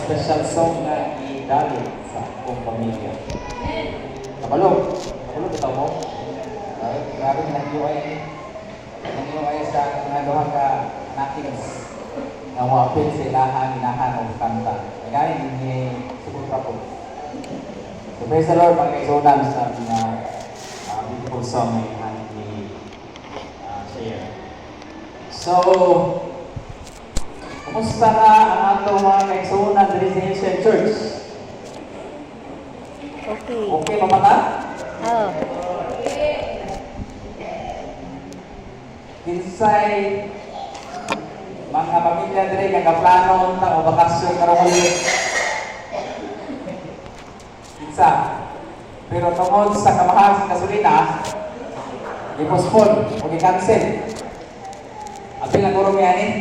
special song na idali sa akong pamilya. Kabalo bitaw mo. Grabe nag-UI sa mga duha ka nakings nga moapil sa ilahan o kanta. Kaya ni siguro pa po. So praise the Lord, mga kaisunan sa mga beautiful song na share. So, kumusta na ang atong mga kaisunan diri sa Asian Church? Okay. Okay pa mata? Oh. Kinsay mga pamilya diri nga kaplano unta o bakasyon karong ulit. Kinsa? Pero tungod sa kamahal sa gasolina, i-postpone o i-cancel. Apil ang guro yan eh.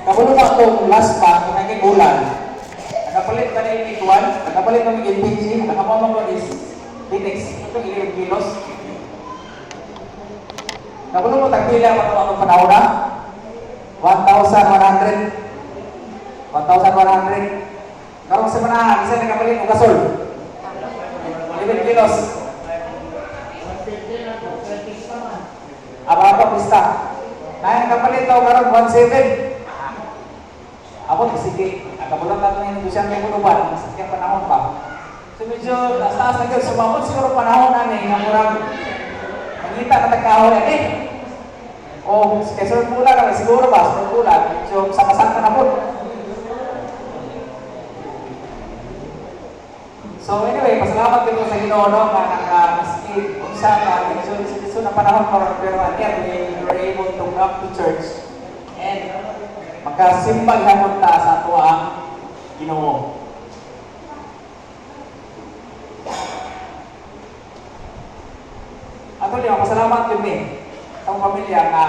Kabulo ba itong last month, kung naging ulan, nakapalit ba na yung ikuan, nakapalit ba yung LPG, nakamamang ko is Phoenix, itong 11 kilos. Kabulo mo tagpila pa itong anong panahon na? 1,100. 1,100. Karong sa manahan, isa nakapalit o gasol. 11 kilos. Apa pista. Nah, nakapalit daw karon 17. Ako sige, akabulan nato ng negosyan kay kunuban, sa panahon pa. So medyo taas na gyud sumabot siguro panahon ani nga murag mangita ka tagkahon ani. O schedule pula na siguro ba, schedule pula, medyo sama-sama na po. So anyway, pasalamat ko sa Ginoo no nga naka-maski unsa ka medyo na panahon pero again we were able to come to church and magkasimbag hamon ta sa ato ang Ginoo. Ato niya pasalamat yun ang pamilya nga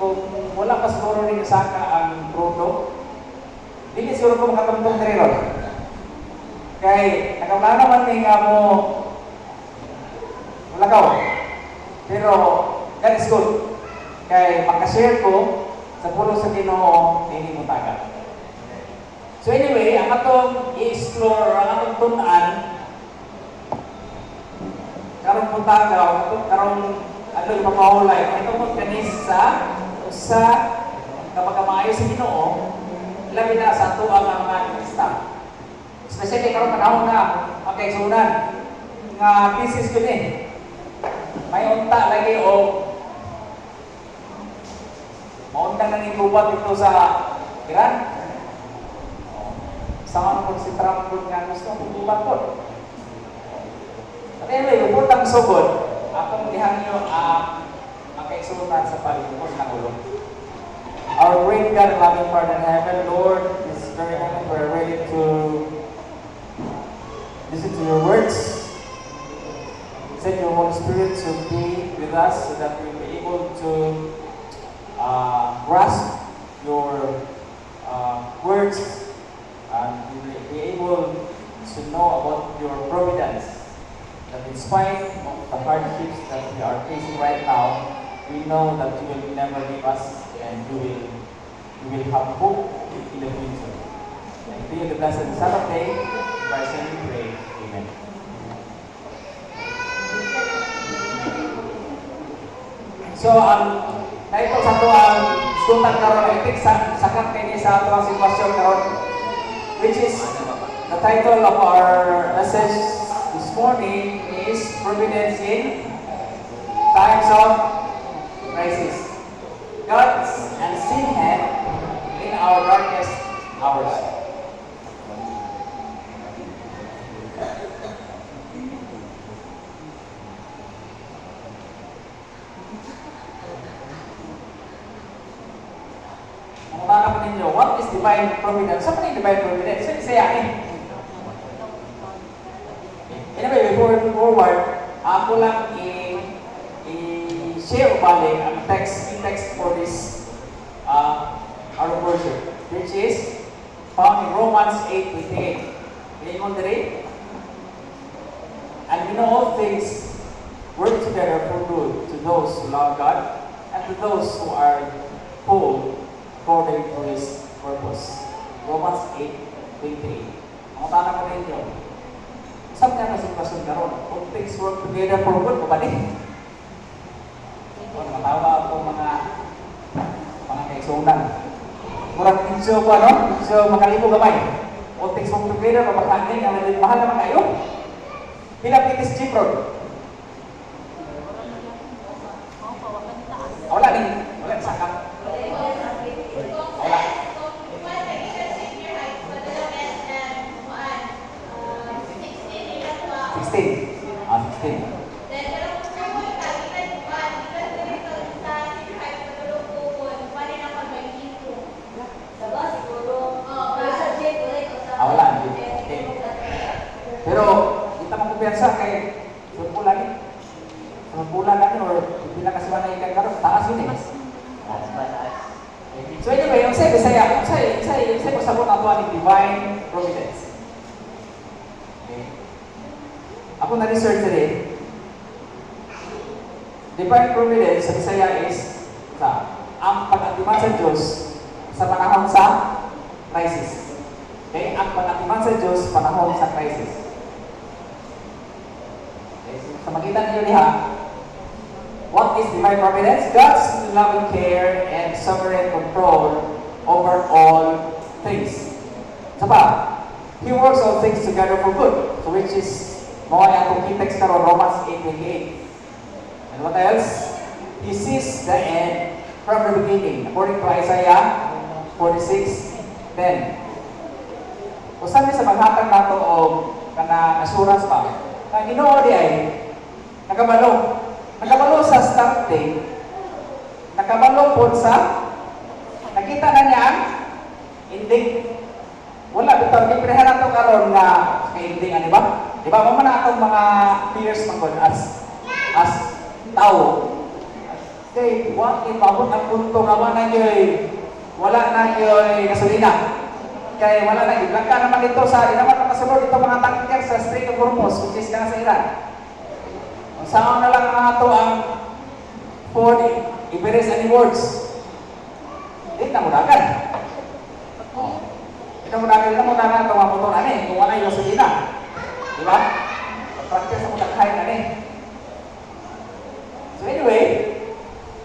kung wala pa siguro rin saka ang trono, hindi siguro ko makatamtong diri ron. Kay nakaplano man nga mo lakaw. Pero God is good. Kay makashare ko sa pulo sa Ginoo hindi mo taga. So anyway, ang atong i-explore, ang atong tun-an karong puntaga, karong atong ipapahulay, ito mo kanis sa kapag maayo sa Ginoo, labi na sa ato ang mga staff. Especially karong panahon na magkaigsunan nga thesis ko may unta lagi o maunta na ni gubat ito sa Iran. Sama po si Trump po nga gusto kong gubat po. At anyway, uputang sugod, akong dihan nyo makaigsunan sa palibot ng ulo. Our great God, loving Father in heaven, Lord, this very moment we're ready to listen to your words. Send your Holy Spirit to be with us so that we'll be able to grasp your words and we will be able to know about your providence. That in spite of the hardships that we are facing right now, we know that you will never leave us and you will have hope in the future. And be the blessed Saturday, in Christ's name we pray. Amen. So, naito sa ito ang sutan karon, I think sakat kayo sa ito ang sitwasyon karon, which is the title of our message this morning is Providence in Times of Crisis. God's unseen hand in our darkest hours. Mukha ninyo, what is divine providence? Saan yung divine providence? So, isa yan Anyway, before we move forward, ako lang i-share balik ang text for this our worship, which is found in Romans 8:28. Ngayon diri, and we know all things work together for good to those who love God and to those who are called according to His purpose. Romans 8:28. Ang tanong ko ninyo, saan nga na sitwasyon karon? Kung things work together for good, mabalik. O, matawa ako mga kaigsunan. Murag medyo ko, ano? Medyo makalibo gamay. Kung things work together, mabakagin, ang mahal naman kayo. Pinapitis Jeep Road. Wala din. Wala din sakap. Wala. 16. 16. Wala. Okay. Pero, kita magkumpiyansa kay sumpulan ni. Sumpulan na or hindi na kasi manaikan karon taas yun eh. So anyway, yung sa Bisaya ko sabot ato ang divine providence. Okay. Ako na-research rin. Divine providence sa Bisaya is ang pag-atiman sa Diyos sa panahon sa crisis. Okay? Ang pag-atiman sa Diyos panahon sa crisis. Okay? So, sa magitan niyo niya, what is divine providence? God's loving care and sovereign control over all things. Sa pa, He works all things together for good. So which is, mga yung context karon Romans 8:28. And what else? He sees the end from the beginning. According to Isaiah 46:10. Kung saan sa maghatag nato o kana assurance pa, ang Ginoo di ay nakabalo sa starting, nakabalo po sa nakita na niya ang ending. Wala bitaw di prehan nato karon nga kay ending ani ba? Di ba mo man atong mga fears mangod as tao. Okay, what if abot ang punto nga wala na yoy gasolina. Kaya wala na, iblangka naman dito sa, di naman nakasunod dito mga tanker sa Strait of Hormuz, which is ka sa Iran. Kung saan na lang mga ito ang food, i-beres any words. Hindi na mudagan. Hindi na mudagan ito mga motor ani, kung wala yung gasolina. Di ba? Practice sa mudaghain ani. So anyway,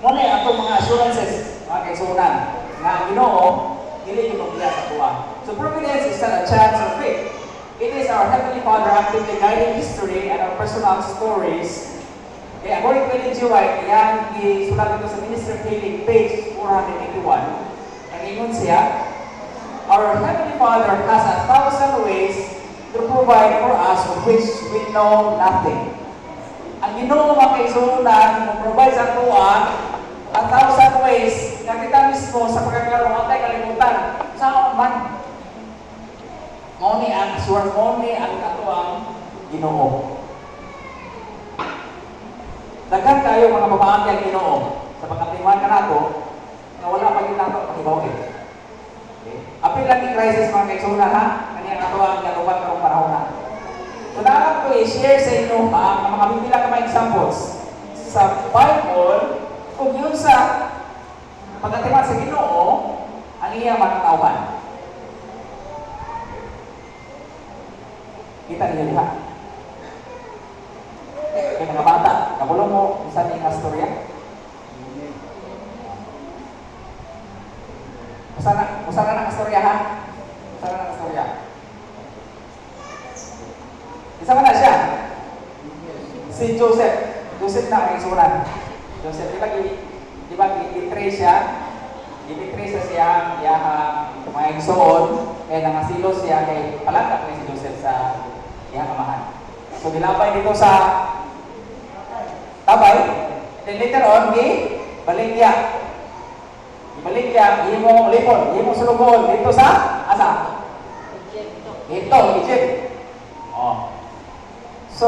muna yung itong mga assurances, mga kaisunan, nga Ginoo, hindi yung magbiya sa tuwa. So providence is not a chance or fate. It is our Heavenly Father actively guiding history and our personal stories. Kaya according to Ellen G. White, yan isulat dito sa Ministry of Healing, page 481. Ang ingon siya, our Heavenly Father has 1,000 ways to provide for us of which we know nothing. Ang Ginoo mga kaisunan, mag-provide sa tuwa 1,000 ways na kita mismo sa pagkakaroon at kalimutan. Saan man? Moni ang assurance, moni ang katuang Ginoo. Daghan kayo mga babae ang Ginoo sa pagkatiman ka nato na wala pa yung nato pakibawin. Okay? Apil lang yung crisis mga kaisunan ha? Kanyang katuang katuban karong panahon na. So dapat ko i-share sa inyo ang mga bibila ka mga examples sa Bible kung yun sa pagkatiman sa Ginoo ang iya matatawahan. Kita niyo diha. Kaya mga bata, kabulong mo isa ni kastorya. Usana na kastorya ha? Usana na kastorya. Isa man na siya? Si Joseph. Joseph na ang isunan. Joseph, di ba i-betray siya? I-betray siya mga igsoon, kaya nangasilo siya kay palangka ni si Joseph sa iyang amahan. So dilabay dito sa tabay, then later on, baligya. Baligya, himong lipon, himong sulugon dito sa asa? Egypt. Oh. So,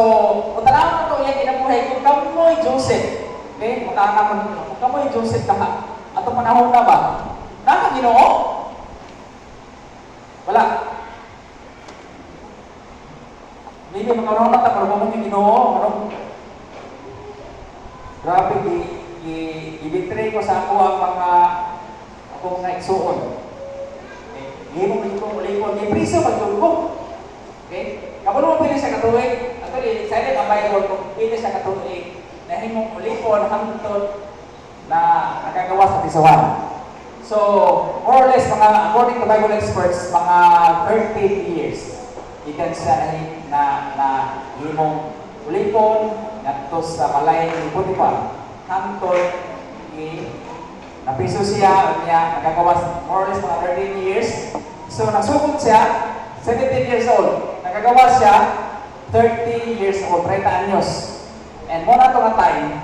kung talagang ito yung kinabuhay, kung kamoy Joseph, okay, kung kamoy Joseph ka, atong panahon na ba? Naka Ginoo? Wala. Hindi makaroon na pero mo yung Ginoo, ano? Grabe, i-betray ko sa ako ang mga akong naigsuon. Himo ulipon, di priso magtugkog. Okay? Kapulo mo pili siya katuig. Actually, excited ang Bible kung pili siya katuig na himong ulipon hangtod na nakagawa sa tisawan. So, more or less, according to Bible experts, mga 30 years. Ikan siya na himong ulipon ngadto sa balay ni Potiphar. Hangtod napiso siya niya nagagawa more or less mga 13 years. So nagsugod siya 17 years old. Nagagawa siya 30 years old, 30 anyos. And muna ito nga time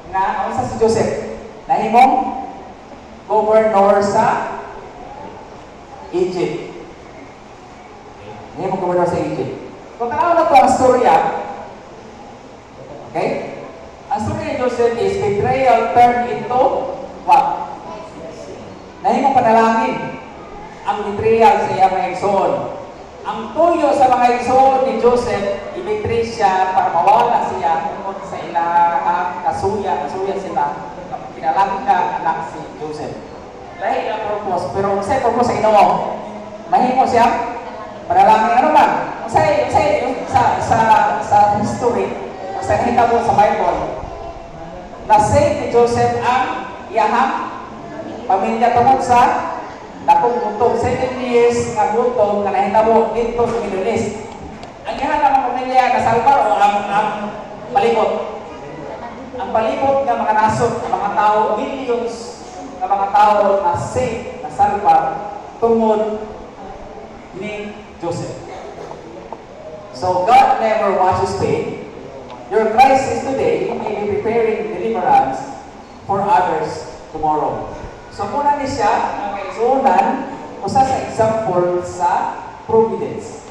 nga sa si Joseph nahimong governor sa Egypt. Nahimong governor sa Egypt. Kung tanaw na ito ang storya, okay? Ang story ni Joseph is betrayal turned into what? Nahimong panalangin ang betrayal sa iyang mga igsoon. Ang tuyo sa mga igsoon ni Joseph, ibetray siya para mawala siya tungkol sa ilang kasuya sila. Kinalangka anak si Joseph. Dahil ang purpose, pero sa purpose sa Ginoo, mahimo siya panalangin ano ba? Sa history, sa nakita sa Bible, na-save ni Joseph ang iyahang pamilya tungkol sa dakong gutom. 7 years nga gutom nga nahitabo dito sa Middle East. Ang iyahang mga pamilya nasalbar o ang palibot. Ang palibot nga mga nasod, mga tao, millions nga mga tao na save, nasalbar tungod ni Joseph. So God never watches pain. Your crisis today may be preparing deliverance for others tomorrow. So muna ni siya ang kaisunan usa sa example sa providence.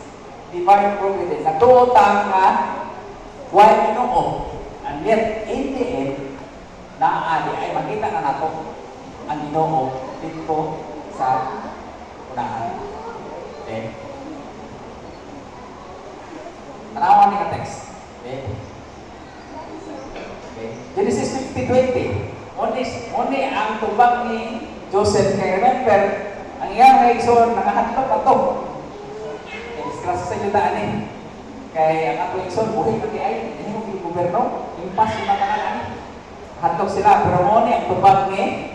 Divine providence. Nagtuotang nga why Ginoo. And yet, in the end, naadi ay makita na nato ang Ginoo dito sa unahan. Okay? Tanawan ni ka text. Okay? Genesis 50:20. Only ang tubag ni Joseph kay remember ang iyang reason nakahatlok ato. Discuss sa yutaan ni. Kay ang ato reason buhay kay ay ini mo gobyerno, impas yung matanan. Hatlok sila pero only ang tubag ni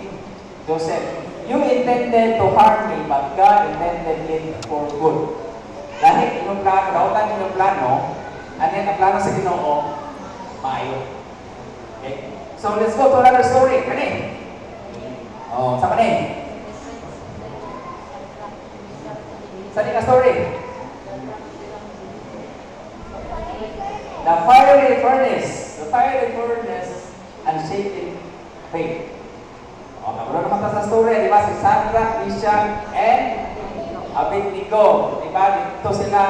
Joseph. You intended to harm me, but God intended it for good. Dahil inyong plano, dautan inyong plano, ano yan ang plano sa Ginoo, maayo. Okay? So let's go to another story. Kani? Oh, sama ni. Sa ka story. The fiery furnace and shaking faith. Oh, nagulo naman ta sa story, di ba? Si Shadrach, Meshach, and Abednego. Di ba? Dito sila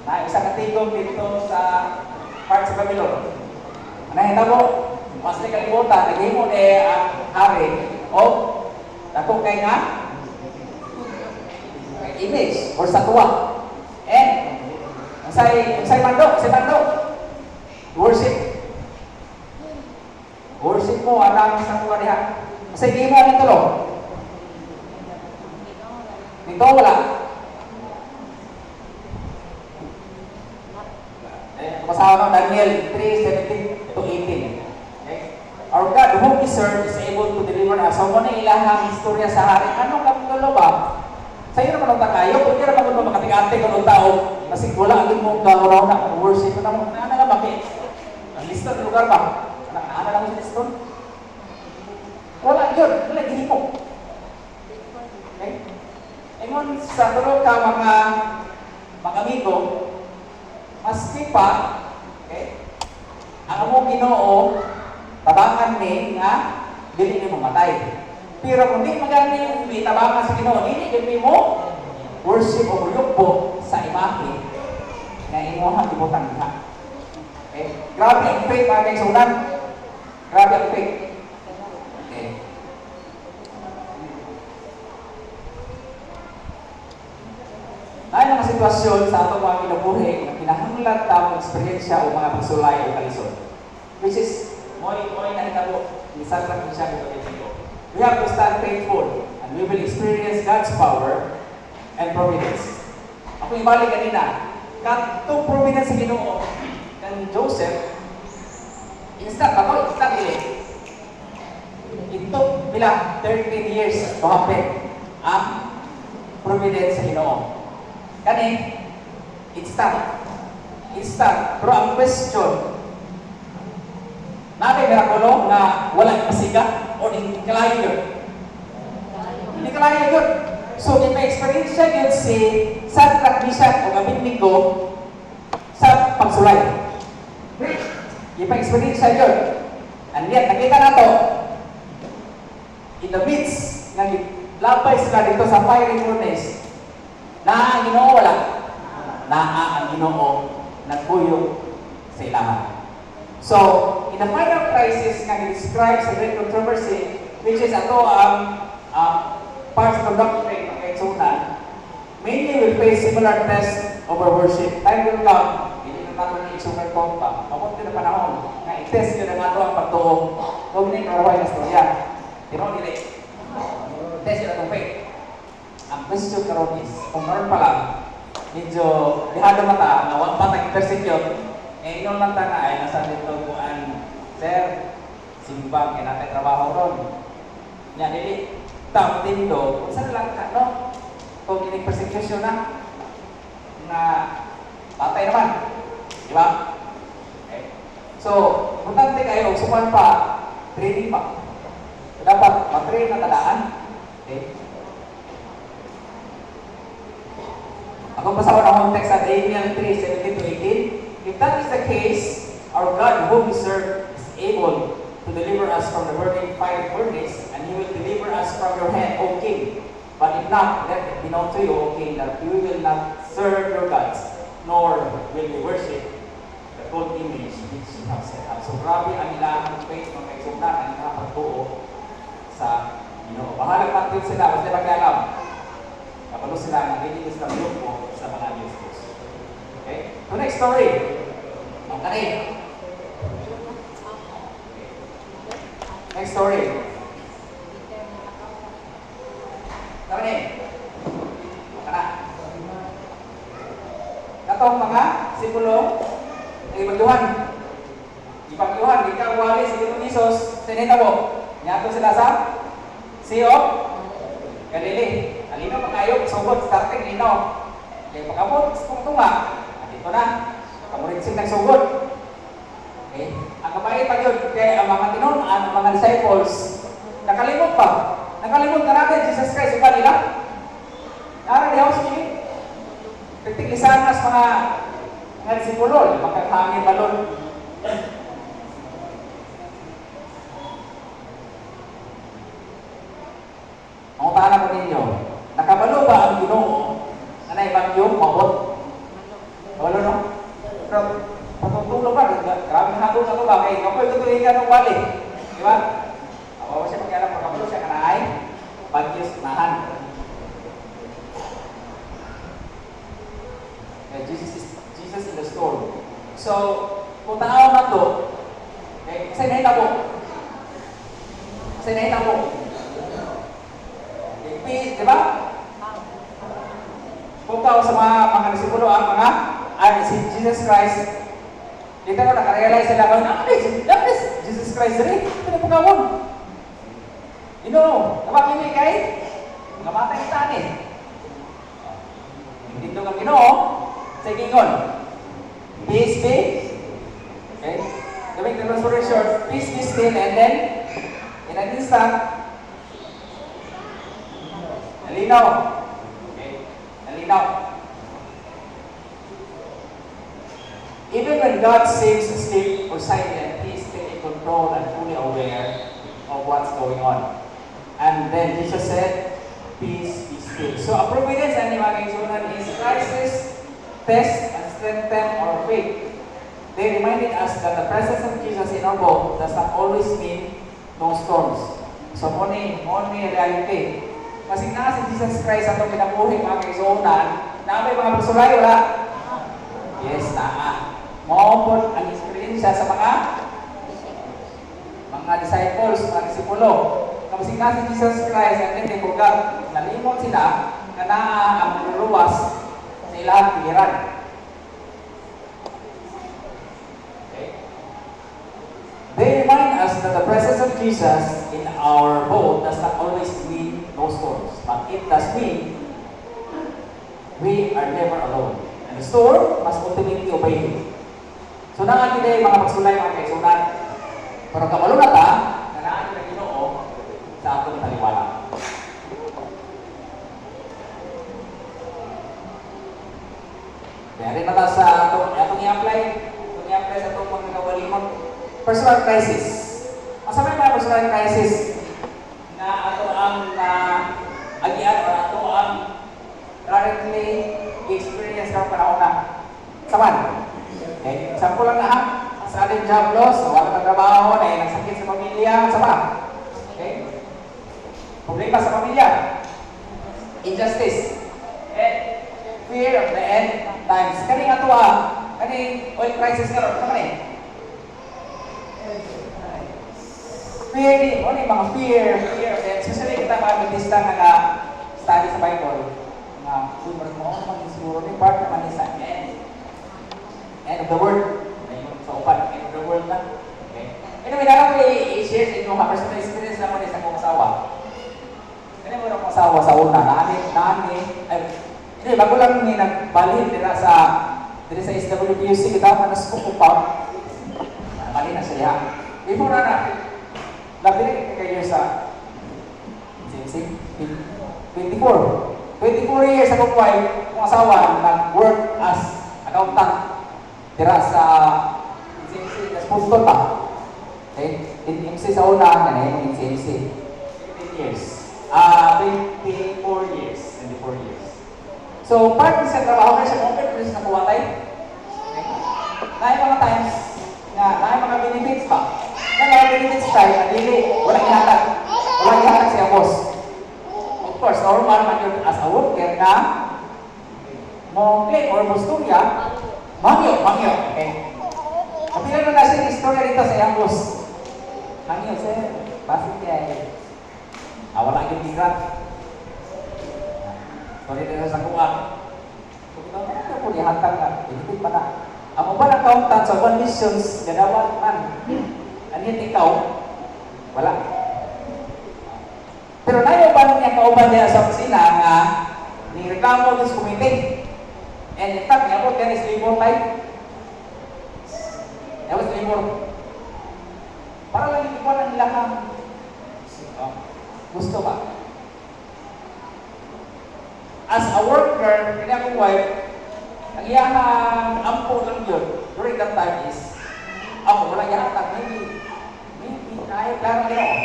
na isa katigong dito sa part sa Babylon. Anahita mo, mas na kalimutan, naghimo ang hari o dako kay nga image or satwa. And say mando worship mo alang sa satwa diha. Say gimo nito lo. Dito wala. Pasal Daniel 3:17 to 18. Okay? Our God, whom we serve, is able to deliver us. So, muna ilahang istorya sa hari. Anong kapitulo ba? Sa iyo naman ang takayo, kung hindi naman kung makatigatig ang tao, kasi wala agad mong gawaraw na worship mo na mo. Ano nga bakit? Ang listo ng lugar ba? Ano lang mo sa listo? Wala yun. Wala, gini mo. Okay? Ingon sa tulog ka mga amigo, maski pa, okay, ang among Ginoo tabangan ni nga dili ni mamatay. Pero kung di magani yung tabangan sa Ginoo, dili mo worship o yugbo sa imahe na imuhang ibutang diha. Okay? Grabe ang faith mga kaigsunan. Grabe ang faith. Okay. Dahil mga sitwasyon sa atong mga kinabuhi na kinahanglan ta ang eksperyensya o mga pagsulay o kalisod. Which is, mo'y nahitabo, ni Shadrach, Meshach, and Abednego. We have to stand faithful and And we will experience God's power and providence. Ako ibalik kanina, katong providence sa Ginoo ng Joseph, instant ako, instant dili. It took bila 13 years to happen ang providence sa Ginoo. Kani, instant. Instant. Pero ang question, natin mirakulo nga wala pasiga o hindi kalayo yun. Hindi kalayo yun. So, ipa-experience yun si Shadrach, Meshach o Abednego sa pagsulay. Ipa-experience yun. And yet, nakita na to, in the midst ng labay sila dito sa fiery furnace, na ang Ginoo wala. Na ang Ginoo nagbuyo sa ilahan. So, in the final crisis nga describes the great controversy, which is ato ang parts of the doctrine ng kaigsunan, mainly will face similar tests over worship. Time will come, hindi na natin i-super pa. Mapunti na panahon nga i-test yun ang ato ang pagtuo. Huwag na karaway na storya. Tino, dili. Test yun ang faith. Ang question karon is, kung meron pa lang, medyo lihado mata, nawang patag persecute, eh inon lang ta na ay nasa dito kuan, sir, simbang kaya natin trabaho ron. Nya dili, tao tindo, kung saan lang ka, no? Kung ining persecution na patay naman. Di ba? Okay. So, importante kayo, suman pa, training pa. Dapat matrain na tadaan. Okay. Ako basahin ang context at Daniel 3:17-18. If that is the case, our God whom we serve is able to deliver us from the burning fiery furnace, and He will deliver us from your hand, O King. But if not, let it be known to you, O King, that we will not serve your gods, nor will we worship the gold image which you have set up. So grabe ang ilang faith ng kaigsunan, ang ilang pagtuo sa Ginoo. Bahala pa sila, basta mag-alam. Kapalo sila, nagiging sila grupo sa mga Diyos. Okay? So next story. Ang kanin. Next story. Kanin. Ang kana. Katong mga simbolo ay ibagyuhan. Ibagyuhan, ikaw wali sa Ginoo Hesus, sinita mo. Nyato sila sa Sea of Galilee. Alino pa kayo, sugod, starting lino. Kaya pagkabot, kung tunga, dito na, kamurinsing ng sugod. Okay? Ang kapait pa yun, kaya ang mga tinon, ang mga disciples, nakalimot pa. Nakalimot na natin, Jesus Christ, iba nila. Nara di ako sa kili. Pagtiglisan nas mga disipulol, makakahangin balon. Ang utana ko ninyo, nakabalo ba ang Ginoo na naibagyo, mabot? Kabalo no? Pero patutulog ba? Grabe na hatong sa ba? Kaya kapoy tutuloy ka ng wali. Di ba? Awawa siya pag-iarap, pagkabalo siya ka na ay bagyos nahan. Jesus in the storm. So, kung tanaw na to, okay, kasi nahita mo. Kasi nahita mo. Di ba? Kung tao sa mga disipulo, ang si Jesus Christ, dito na nakarealize sila kung Jesus Christ rin. Ito na pagkawon. You know, napakimik kay namatay kita ni. Dito kang Ginoo, sa gingon. Peace be. Okay? To make the story short, peace be still, and then, in an instant, nalinaw. Okay? Nalinaw. Even when God seems asleep or silent, He is still in control and fully aware of what's going on. And then Jesus said, peace be still. So, a providence and mga kaisunan is crisis, test, and strengthen our faith. They reminded us that the presence of Jesus in our boat does not always mean no storms. So, only reality. Kasi na si Jesus Christ atong kinabuhi mga kaisunan, na may mga pagsulay, wala? Yes, naa. Maupod ang experience sa mga disciples, mga disipulo. Kapag na si Jesus Christ, and then kung nalimot sila, na naa ang luluwas sa ilang pigiran. Okay? They remind us that the presence of Jesus in our boat does not always mean no storms, but it does mean we are never alone. And the storm must ultimately obey Him. So nangagin ay mga pagsulay, mga kaisunan. Pero kabalo na ta, nanaan na Ginoo sa atong taliwala. Kaya na ta sa atong i-apply sa atong mga kawalimot. Personal crisis. Masama yung personal crisis na ato ang agian o ato ang currently experience ng panahon na. Saman? Okay, example lang na ha. Sa ating job loss, wala kang trabaho, nagsakit sa pamilya, sama. Okay? Problema sa pamilya. Injustice. And fear of the end times. Kani nga ito kani oil crisis nga ron. Ano man fear din. Ano yung mga fear of the end. Especially kita mga Adventista nga study sa Bible. Mga sumers mo, ano man siguro ni part naman ni sa end of the world. Sa upan, end of the world na. Okay. Anyway, na ko i-share sa inyo personal experience naman sa akong asawa. Kaya mo akong asawa sa una, hindi, bago lang may nagbalhin dito sa SWPUC, kita man na scoop pa. Balhin na siya. Before na, labi na kayo sa 24 years ako po ay kung asawa nag-work as accountant dira sa CMC, nas punto pa. Okay? In MC sa una, ganyan yung CMC. 15 years. 24 years. So, part sa trabaho kayo sa open place na kuwatay. Okay? Nahay mga times na nahay mga benefits pa. Na mga benefits tayo, nalili, walang ihatag. Walang ihatag siya boss. Of course, normal man yun as a worker na mo claim or gusto niya, mangyo, okay? Kapila na nasin istorya dito sa iyang boss. Mangyo, sir, basit kaya wala yung tigrat. Sorry dito sa kuha. Kung ito, ano po ihatag na, benefit pa na. Ang ba ng accountant sa one missions, ganawan man. Anit ikaw, wala. Pero nayo ba niya kauban niya sa opisina nga ni reklamo ng committee? And in fact, niya po yan is labor type. Yan was labor. Para lang ikuha ng nila ka. Gusto ba? As a worker, kanya akong wife, ang iyang ampo lang yun during that time is ako, wala ihatag, maybe, kahit lang gano'n.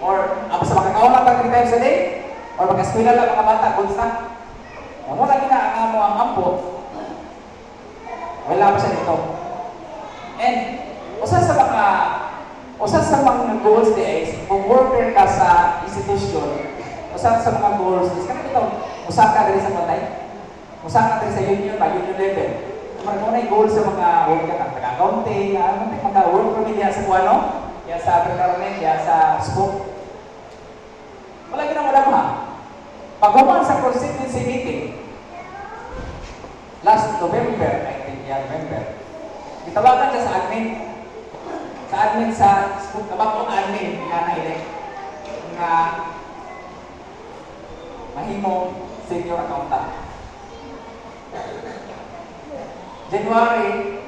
Or, sa makakaon lang 3 times a day, or mag-eskwela lang mga bata, goods na. Wala ginaanga mo ang ampo, wala pa siya dito. And, usa sa mga goals di is, kung worker ka sa institution, usa sa mga goals is, kanina ito, usa ka rin sa patay, usa ka rin sa union level. Kung na yung goal sa mga worker ka, taga-accounting, mga work permit yan sa kuwano, yan sa procurement, yan sa scope. Wala ginawala mo ha. Paghuman sa constituency meeting, last November, I think, November, itawagan siya sa admin sa scope, kabakong admin, nga na-elect, nga mahimong senior accountant. January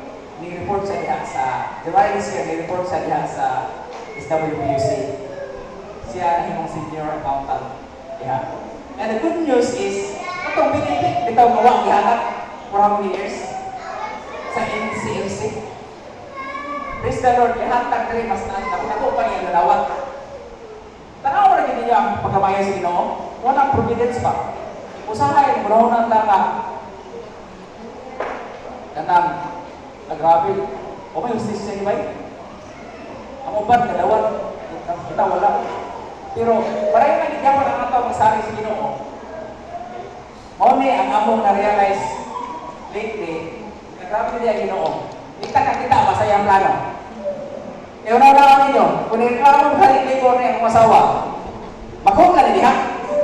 this year, ni-report siya diha sa SWPUC. Siya nahimong senior accountant diha. And the good news is, itong benefit, bitaw mawang ihatag for how many years? Sa NCMC. Praise the Lord, ihatag rin mas naku pa niya nadawat. Tanaw na gini niya ang pagkamayan sa Ginoo. Walang providence pa. Usahay, murahunan lang ka. Kanang, nagrabe. O may justisya ni Bay? Ang uban, kadawat. Kita wala. Pero, parang yung nagigyapan ang ito magsari sa Ginoo. Only ang among na-realize lately, nagrabe niya Ginoo. Kita, masaya ang plano. E una ninyo, kung nagkaroon ng halik-libor na yung asawa, Makapong ka na diha.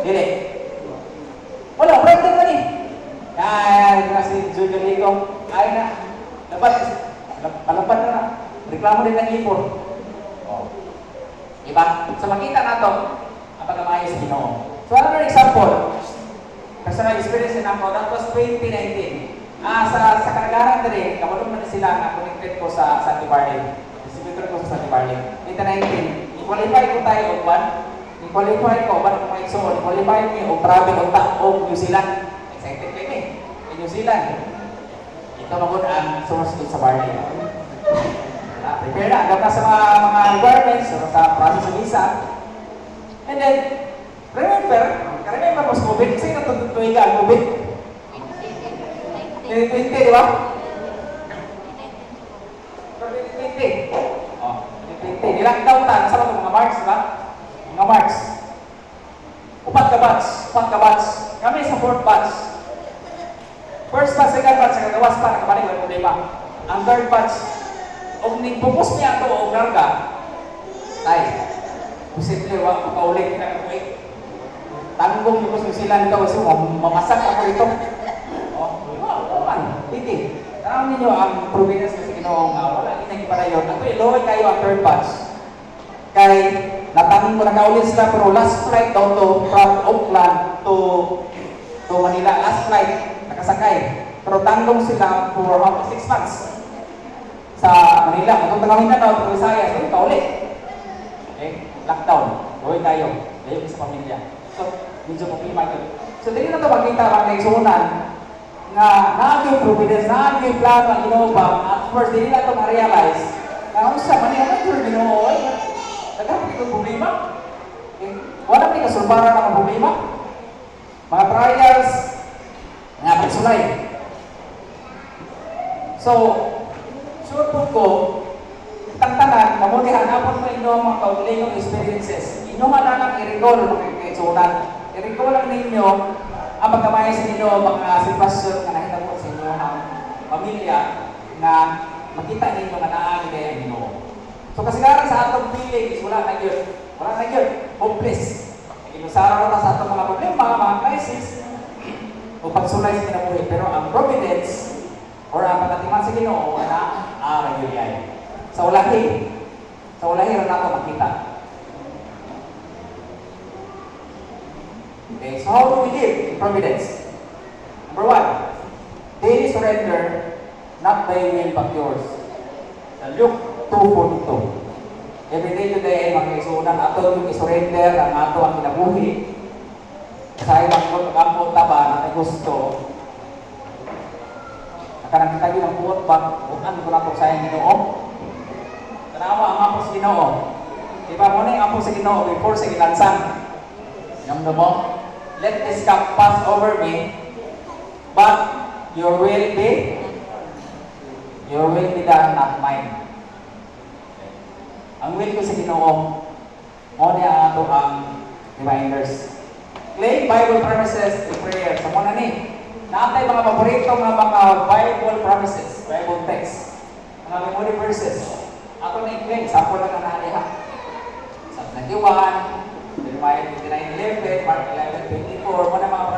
Dili. Wala, branded na ni. Ay, si Junior Ligo. Ay na. Palapad na. Reklamo din ng ipon. Oh. Diba? So makita na to ang pagkamayo sa Ginoo. So another example, personal experience na ako, that was 2019. Sa karagaran din, kamulong na sila na connected ko sa Santi Barley. Distributor ko sa Santi Barley. 2019, i-qualify ko tayo o one. I-qualify ko, ba na kumain so, i-qualify niyo o travel o New Zealand. Excited kayo eh. In New Zealand. Ito magod ang sumasunod sa Barley. Prepare na, agad na sa mga requirements, sa process ng visa. And then, remember mas COVID, kasi natutuloy ka ang COVID. 2020, di ba? 2020. Oh, 2020. Nilockdown ta, sa mga March, di ba? Mga March. Upat ka batch. Kami sa 4th batch. First batch, second batch, sa kagawas pa, nakabalik, wala problema. Ang 3rd batch, og ning pupos niya to og larga. Ay. Posible wa ko paulit na ko eh. Tanggong ko sila nito kasi mamasak ako dito. Oh, titi. Tanaw ninyo ang providence sa Ginoo nga wala ni nagipadayon. Ako iloy kayo ang 3rd batch. Kay natangin ko na kaulit sila pero last flight daw to from Auckland to Manila. Last flight nakasakay. Pero tanggong sila for 6 months. Sa Manila, kung tagamin na daw, kung Visayas, so ikaw ulit. Okay? Lockdown. Gawin tayo. Layo sa pamilya. So, medyo problema ito. So, dili na ito makita mga kaigsunan na naging providence, naging plano ang Ginoo ba, at first, dili na ito ma-realize na kung sa Manila, may pure Ginoo, nagkakit itong problema. Okay? Wala may kasulbaran ng mga problema. Mga trials, mga pagsulay. So, sure po ko, tantanan, mabuti hanapon mo inyo mga kaulayong experiences. Inyo malalang i-recall mga kaitsunan. I-recall lang ninyo ang pagkamaya sa inyo, mga sitwasyon na nakita mo sa inyo ng pamilya na makita ninyo na naami kayo ang Ginoo. So kasagaran sa atong feeling is wala na yun. Wala na yun. Hopeless. Inusara na sa atong mga problema, mga crisis, o pagsulay sa kinabuhi. Pero ang providence or ang pagkatiman sa Ginoo na nagyayay. Sa ulahi rin nato makita. Okay, so how do we live in providence? Number 1, daily surrender, not thy will but yours. Luke 2:42. Every day today ay mag-isunan ato yung isurrender ang ato ang kinabuhi. Sa ilang pagkakamot taba na may gusto, kanang kita yung buot ba, bukan ko na ito sa iyong Ginoo. Tanawa ang apo sa Ginoo. Diba mo na yung apo sa Ginoo before sa gilansan. Namdo mo, let this cup pass over me, but your will be done, not mine. Ang will ko sa Ginoo, mo na ato ang reminders. Claim Bible promises in prayer. Sa muna ni, naatay mga paborito mga Bible promises, Bible text, mga memory verses. Ako na i-claim, sample lang na naliha. Sa 91, Jeremiah 29:11, Mark 11:24, mga mga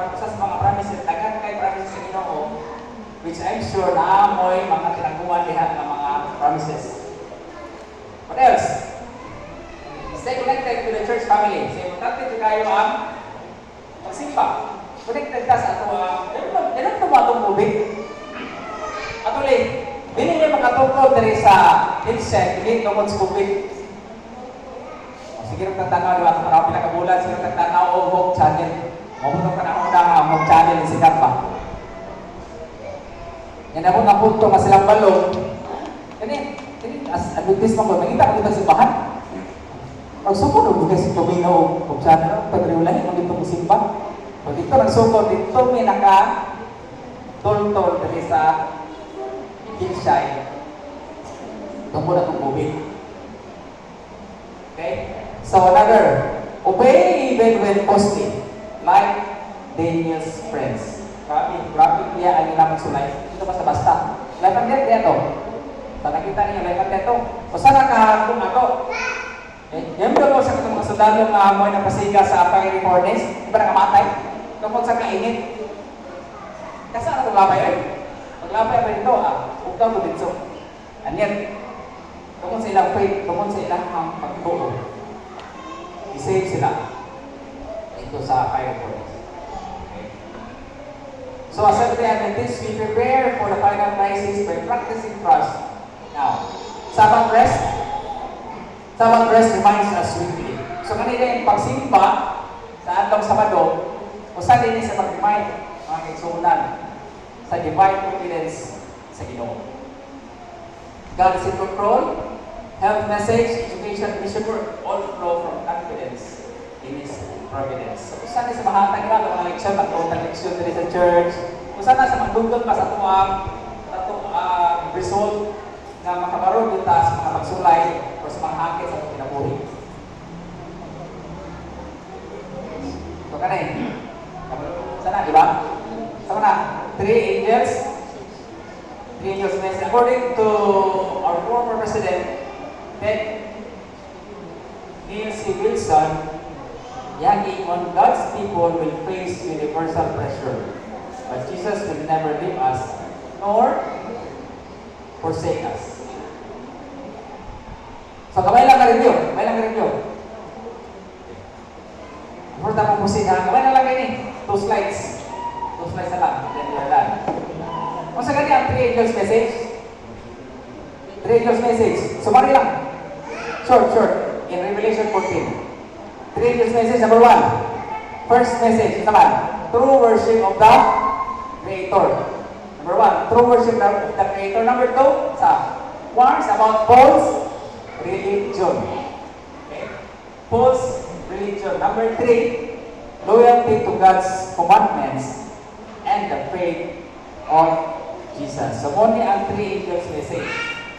promises, tagan kay promises sa Ginoo, which I'm sure na amoy mga tinaguan diha ng mga promises. What else? Stay connected to the church family. So, importante ito kayo ang pagsimba. Connected ka sa ato ang ganun tumatong COVID. Ato ulit, hindi niya makatungkol dari sa insect, hindi tungkol sa COVID. Sige rin tagtanaw, diba? Ito na pinakabulan, sige rin tagtanaw o Hope Channel. Mabutong ka na ang Hope Channel yung sikat pa. Yan ako nga punto nga silang balong. As advertisement ko, makita ko dito sa simbahan. Magsukod o bukas si Tomino Hope Channel, pagriwalahin mo dito simba. So dito nagsukod, dito may naka-tol-tol dari sa Kinshay. Ito muna kong COVID. Okay? So another, obey even when costly, like Daniel's friends. Grabe niya ang ilang magsulay. Ito basta-basta. Life and death niya ito. So nakita niya life and death ito. O sana kahapon ako. Yung daw sa mga sundalo nga amoy na pasiga sa fiery furnace, di ba nangamatay? Tungkol sa kainit. Kasi ano itong labay ay? Paglabay ba ito, ugdaw ko dito. And yet, tungkol sa ilang faith, tungkol sa ilang pagtuo, i-save sila ito sa fiery furnace. Okay. So, as Seventh-day Adventists, we prepare for the final crisis by practicing trust. Now, Sabbath rest reminds us weekly. So kanina yung pagsimba sa atong Sabado, usa din sa pag-remind mga kaigsunan sa divine providence sa Ginoo. God is in control. Health message, education, mission work, all flow from confidence in His providence. So usa din sa mahatag nila mga leksyon, magtuntang leksyon diri sa church. Usa na sa magdugtong pa sa atuang result na makabarog dito sa mga pagsulay o sa mga hakit sa kinabuhi. So kanay, sana, di ba? Sama na, three angels message. According to our former president, Ted Neil C. Wilson, yagi on God's people will face universal pressure, but Jesus will never leave us nor forsake us. So, kamay lang ka-review. Purta mo po siya. Kamay lang ini. 2 slides. 2 slides na lang. Then we are done. Kung sa ganyan, 3 angels message. 3 angels message. Sumari lang. Short. In Revelation 14. 3 angels message. Number 1. First message. Naman. True worship of the Creator. Number 1. True worship of the Creator. Number 2. Warns about false religion. Okay? False religion. Number 3, loyalty to God's commandments and the faith of Jesus. So, only ang 3 angels message.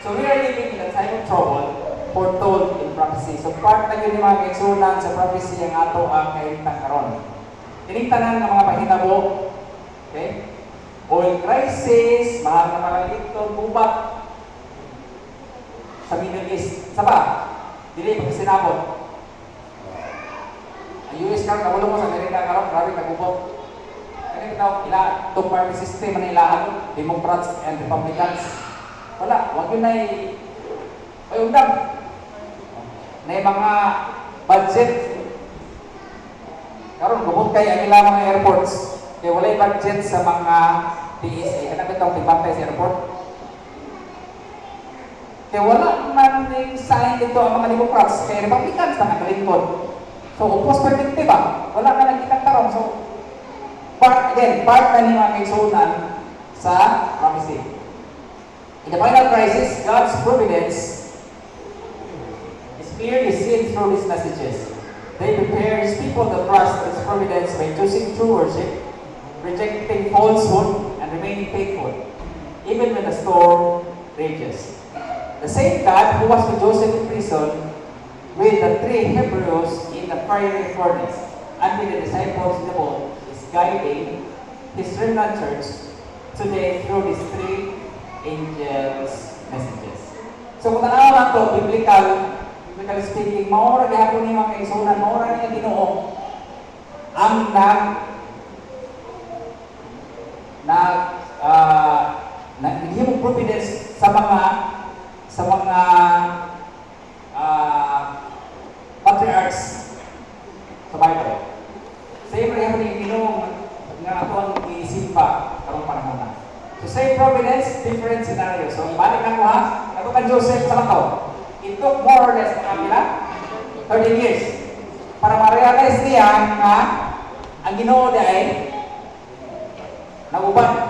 So, we are living in a time of trouble foretold in prophecy. So, part na yun yung mga kaigsunan sa prophecy ang ato ang kahintang karon. Tinigtanan ng mga pahinabo. Okay? Oil crisis, mahal na malalikton, bubak sa Middle East. Saba, dili pag sinabot. Ang US karon kabulong mo sa Amerika karon, grabe nagubot. Kani bitaw ila two-party system man ilahan, Democrats and Republicans. Wala, wag yun ay undang. Nay mga budget. Karon gubot kay ang ilang mga airports. Kay walay budget sa mga PSA. Ano bitong tigbantay sa airport? Kaya wala man yung sign dito ang mga Democrats, kaya Republicans na nakalingkod. So, upos perspective ba? Wala ka nagkitang tarong. So, part na yung mga kaigsunan sa prophecy. In the final crisis, God's providence is clearly seen through these messages. They prepare His people to trust His providence by choosing true worship, rejecting falsehood, and remaining faithful, even when the storm rages. The same God who was with Joseph in prison with the 3 Hebrews in the fiery furnace and with the disciples in the boat is guiding His remnant church today through these 3 angels' messages. So kung tanaw lang ito, biblical speaking, maura gihapon ni mga kaigsunan, maura niya Ginoo ang naghimong providence sa mga patriarchs sa Bible. Same rin yung Ginoo nga ito ang isimba karong panahon na. So same providence, different scenario. So ibalik na ko ha, ito kan Joseph sa lakaw. It took more or less mga 13 years para ma-realize niya nga ang Ginoo ay naguban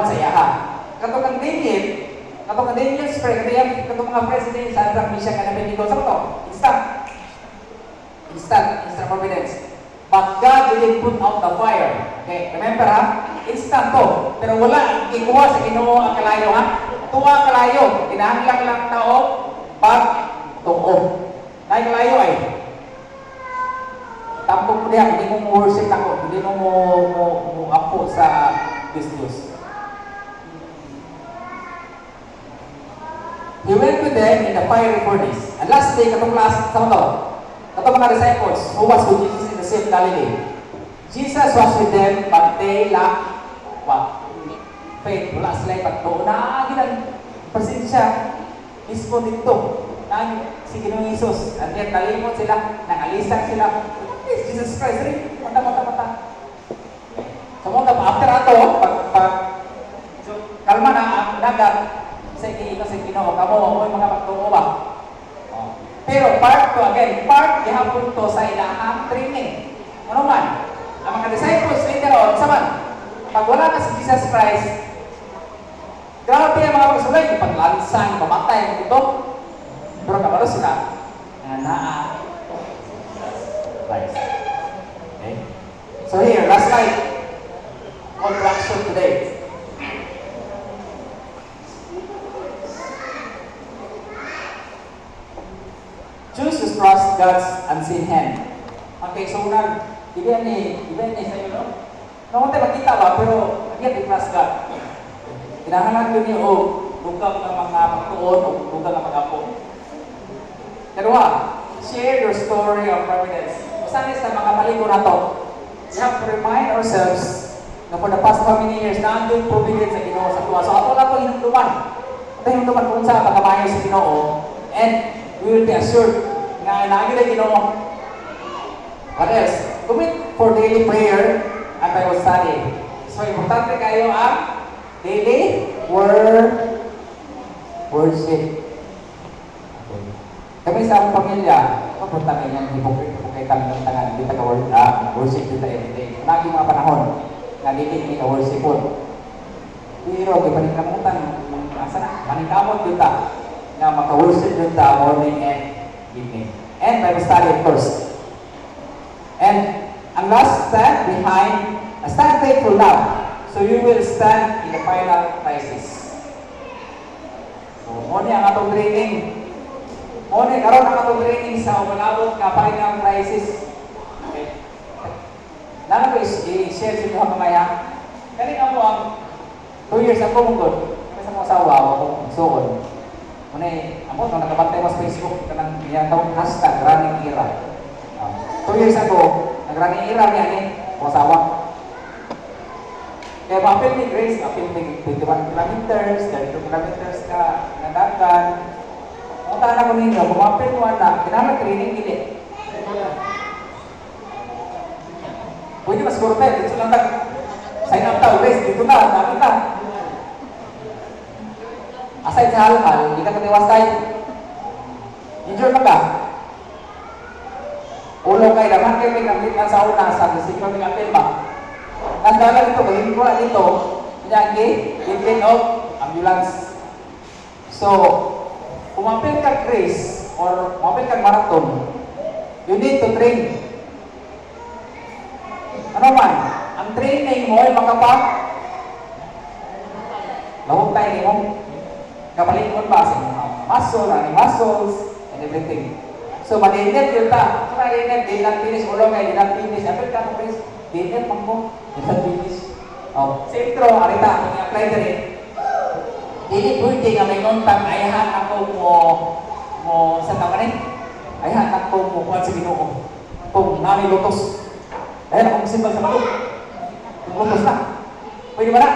sa iyaha. Katong Daniel's friend, katong mga president sa Abraham, Meshach, and Abednego, sa ito? Instant providence. But God didn't put out the fire. Okay, remember ha? Instant to. Pero wala, ikuha sa Ginoo ang kalayo ha? Tuwa kalayo. Kinahanglan lang tao, pag tuo. Dahil kalayo ay, tampok mo diyan, hindi mo worship ako, hindi mo apo sa business. He went with them in the fiery furnace, And lastly, katong last, sa to, katong mga disciples who was with Jesus in the same Galilee. Jesus was with them, but they lacked what? Faith. Wala sila ipagtuon. Naagin ang presensya mismo dito. Naagin si Ginoong Jesus. And yet, nalimot sila, nangalisan sila. Jesus Christ, rin. Mata. So, after ato, kalma na ang dagat sa Ginoo. Kamo, mga pagtuo ba? Pero part gihapon to sa ilahang training. Ano man? Ang mga disciples later on, saman, pag wala na si Jesus Christ, grabe ang mga pagsulay, paglansan, pamatay, ito. Pero kabalo sila, naa Christ. Okay? So here, last slide. Call to action today. Choose to trust God's unseen hand. Ang kaisunan, iba ni sa iyo, no? Naman tayo makita ba, pero again, i-trust God. Kailangan yun niyo, bugag ng mga pagtuon o bugag ng mag-apo. Kedua, share your story of providence. Usanin sa mga paligo na to, we have to remind ourselves na for the past how many years, nandun providence sa Ginoo sa tuwa. So, ato lang ito hinunduman. Ito hinunduman kung sa pagkamayo sa Ginoo. And we will be assured na naging na Ginoo. What else? Commit for daily prayer and Bible study. So, importante kayo ang daily worship. Kami sa akong pamilya, papunta kayo ng hypocrite kami ng tangan, hindi taga-worship dito everyday. Lagi mga panahon, na hindi ka worship po. Pero, may panikamutan, asa na, manikamot dito, na maka-worship dito morning and evening. And Bible study, of course. And ang last stand stand faithful now, so you will stand in the final crisis. So, muna ang atong training. Muna karon ang atong training sa umalabot ka final crisis. Okay. Nana ko i-share sa inyo mamaya. Kani nga mo ang 2 years ago mong kami sa mga asawa ako magsuon. Muna amo nung nakabantay mo sa Facebook kanang ginatawag hashtag running era. 2 years ago, nag-running era niya ni asawa. Kaya ma-appeal ni Grace, appeal ni 21 kilometers, 32 kilometers ka nadagan. Kung tahan ako ninyo, kung ma-appeal mo na, kinamag training hindi. Pwede mas siguro tayo, dito lang sign up tao, Grace, dito na, dami na. Aside sa halal, hindi ka katiwasay. Injure na ka. Ulo kayo, naman kayo may kamit sa una sa disiklo ng apel ba? Nandala dito, magiging ko dito, giving of ambulance. So, kung mapil ka Grace or mapil ka marathon, you need to train. Ano man, ang training mo ay makapag lahog tayo mo. Kapalikon ba sa muscles, and everything. So, madinit yun ta. So, madinit, di lang finish, ulo kayo, di lang finish. Apil ka mo, Grace, dinit pang mo, di lang finish. Sentro, arita, kung i-apply na rin. Dili pwede nga may nontang, ayahan ako mo, sa tamanin. Ayahan ako mo, kuhan sa Ginoo. Kung nami lutos. Ayahan ako simbal sa maluk. Kung lutos na. Pwede ba na?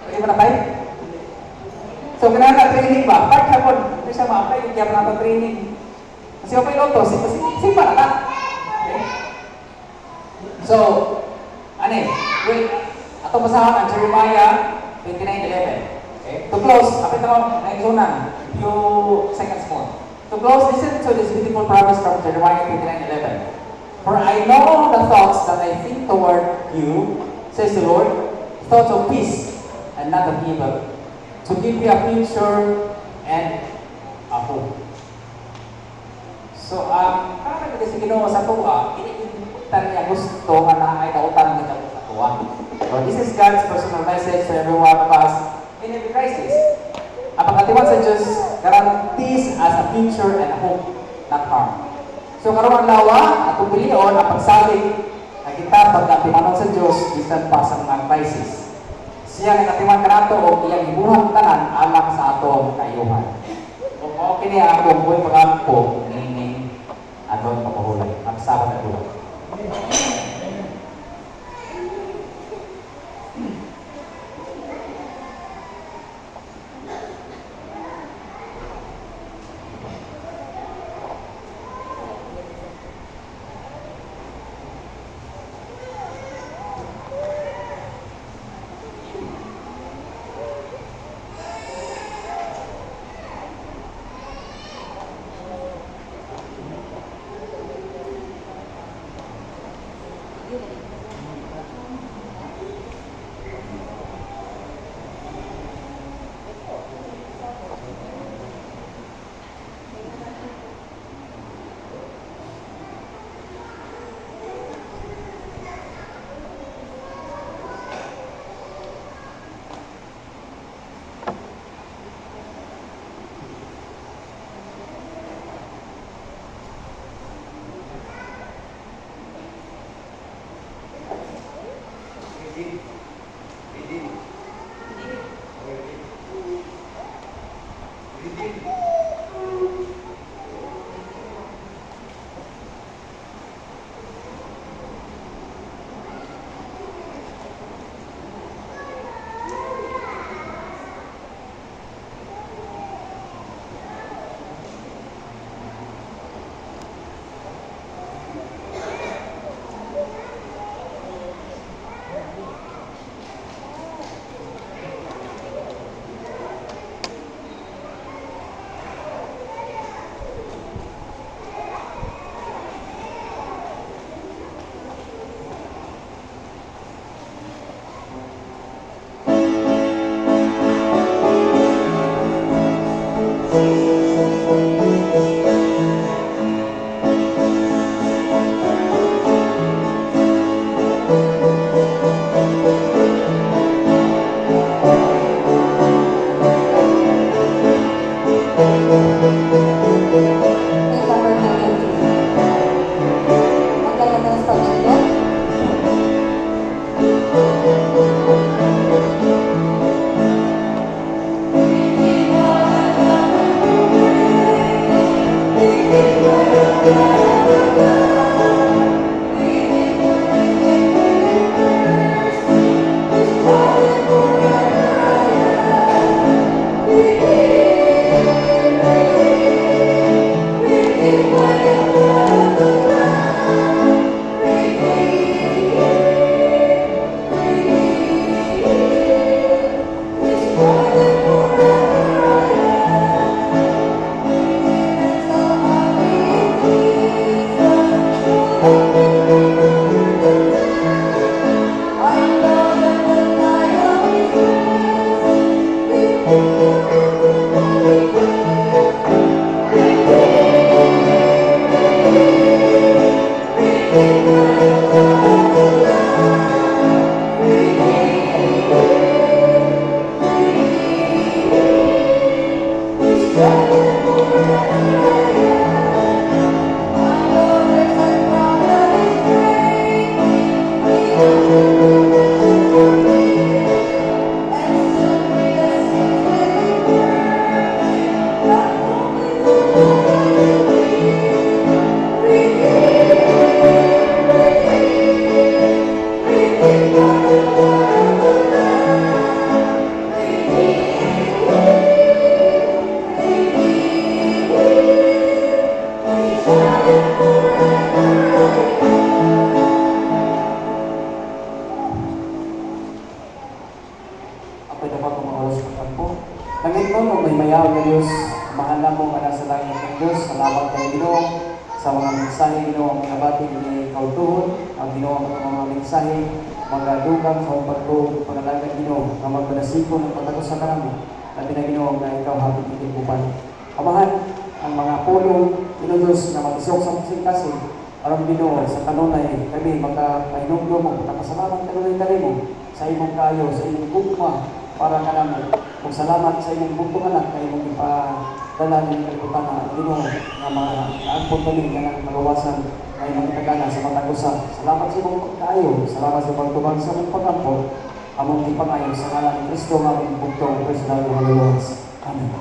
Pwede ba na tayo? So, kailangan na training ba? Part hapon, hindi siya ma-apply, hindi kaya na training. Kasi okay loto, simpa na ka. Okay? So, ano atong basahan ang Jeremiah 29:11. Okay? To close, apit naman, naisunan, few seconds more. To close, listen to this beautiful promise from Jeremiah 29:11. For I know the thoughts that I think toward you, says the Lord, thoughts of peace and not of evil, to give you a future and a hope. So, karang nagkita si Ginoo sa tuwa, iniintan niya gusto nga na ay kautan niya sa tuwa. So, this is God's personal message to every one of us in every crisis. Ang pagkatiwan sa Diyos guarantees us a future and a hope, not harm. So, karong lawa at pilion ang pagsalig na kita pagkatimanon sa Diyos bisan pa sa mga crisis. Siya nakatiman ka nato o iyang ibuhang tanan alang sa ato ang kayuhan. Okay? Mao kini ako buhay pag-ampo ning aton papahulay. Ang sabat na duwa. Ako'y dapat kumaoras ng tampo. Langit mo, kung may mayaw na Diyos, mahal na mo ka na sa langit ng Diyos, salamat ng Ginoo sa mga mensahe, Ginoo, ang mga bating ni kautuhon, ang Ginoo ang mga mensahe, magadugang sa pagtuhon, pangalagan, Ginoo, na magbanasiko ng patagos sa kanamo, na Ginoo na ikaw hapit hindi upan. Amahan, ang mga pulong, Ginoo Diyos, na matisok sa kasing-kasing, aram Ginoo, sa kanunay, kami magkapahinugdo mo, nakasalamat kanunay kami mo, sa imong kayo, sa imong gugma, para ka naman. Kung salamat sa imong bugtong anak, na imong ipadala ng kalibutan na Ginoo, na maagpon kami ng kaluwasan, na imong itagana sa matagusan. Salamat sa imong kayo, salamat sa pagtubag sa imong pag-ampon, among ipangayon sa ngalan ni Kristo, among bugtong, Kristo na Amen.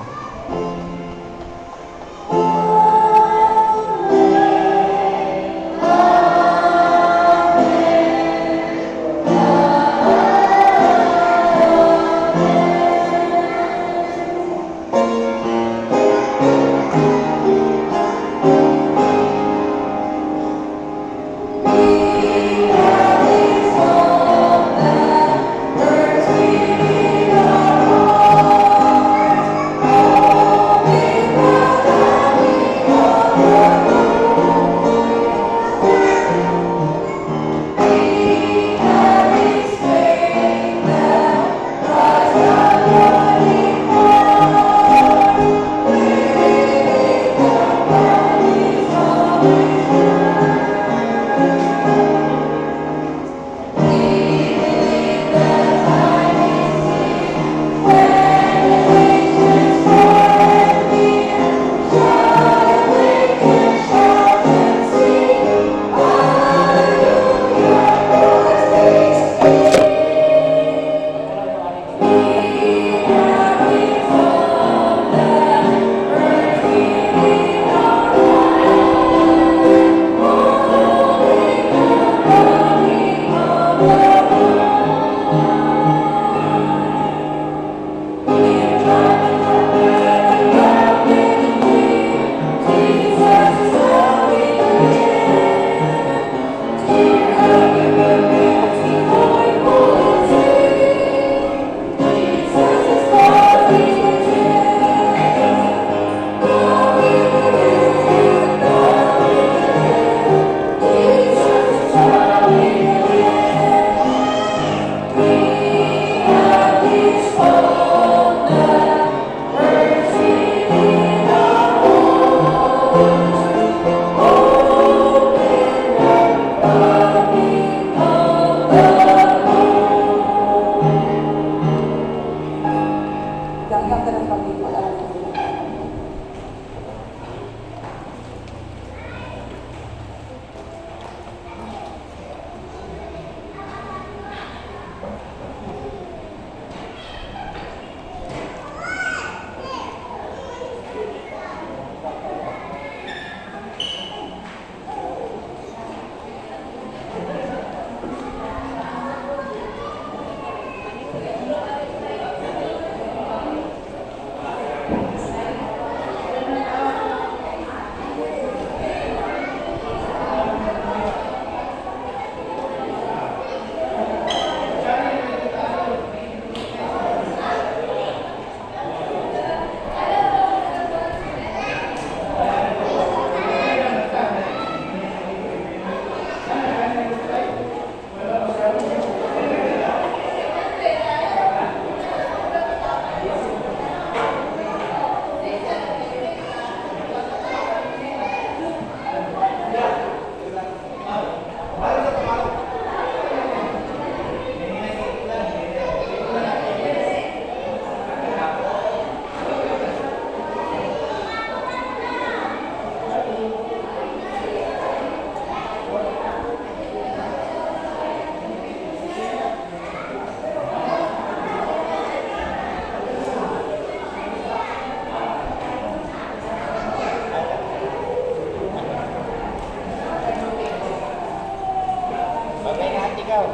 Bagay na ati ka.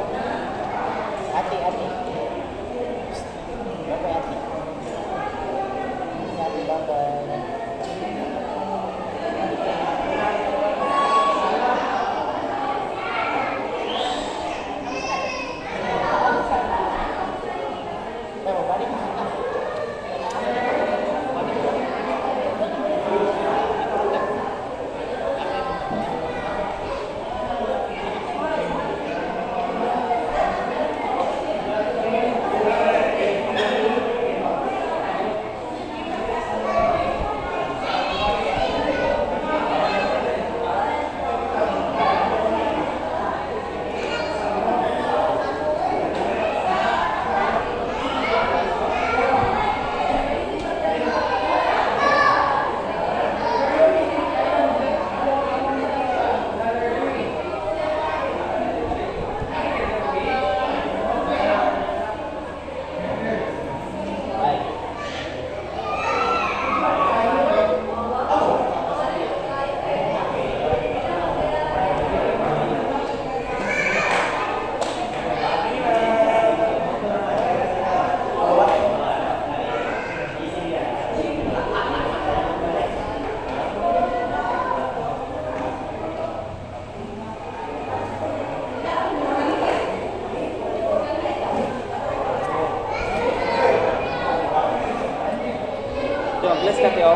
Ati. Bagay ati. Ati bagay. Pero balik mo. Bless ka, Teo.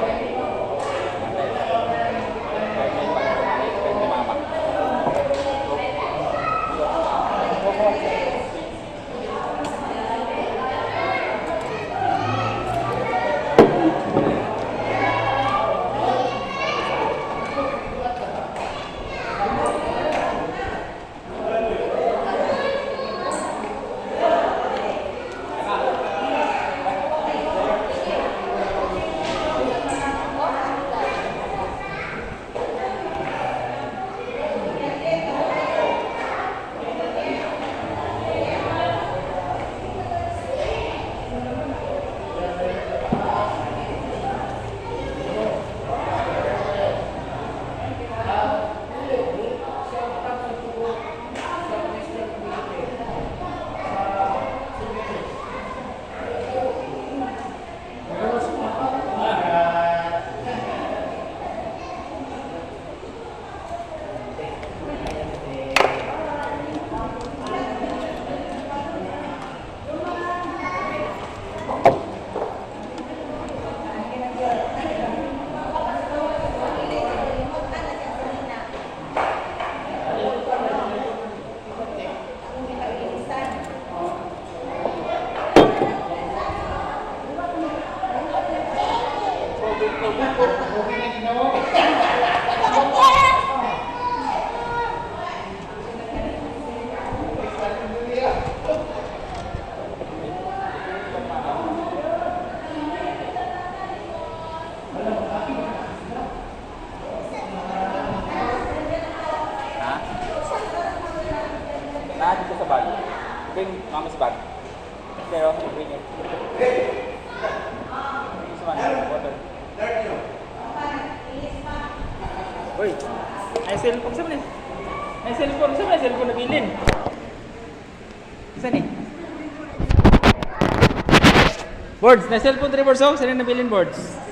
Dito sa bag. Bring mama's bag. Pero, bring it. This one, water. Uy, ay cellphone. Saan na? Ay cellphone. Saan na cellphone na bilin? Saan eh? Boards, na cellphone 3 boards. Saan na nabilin boards?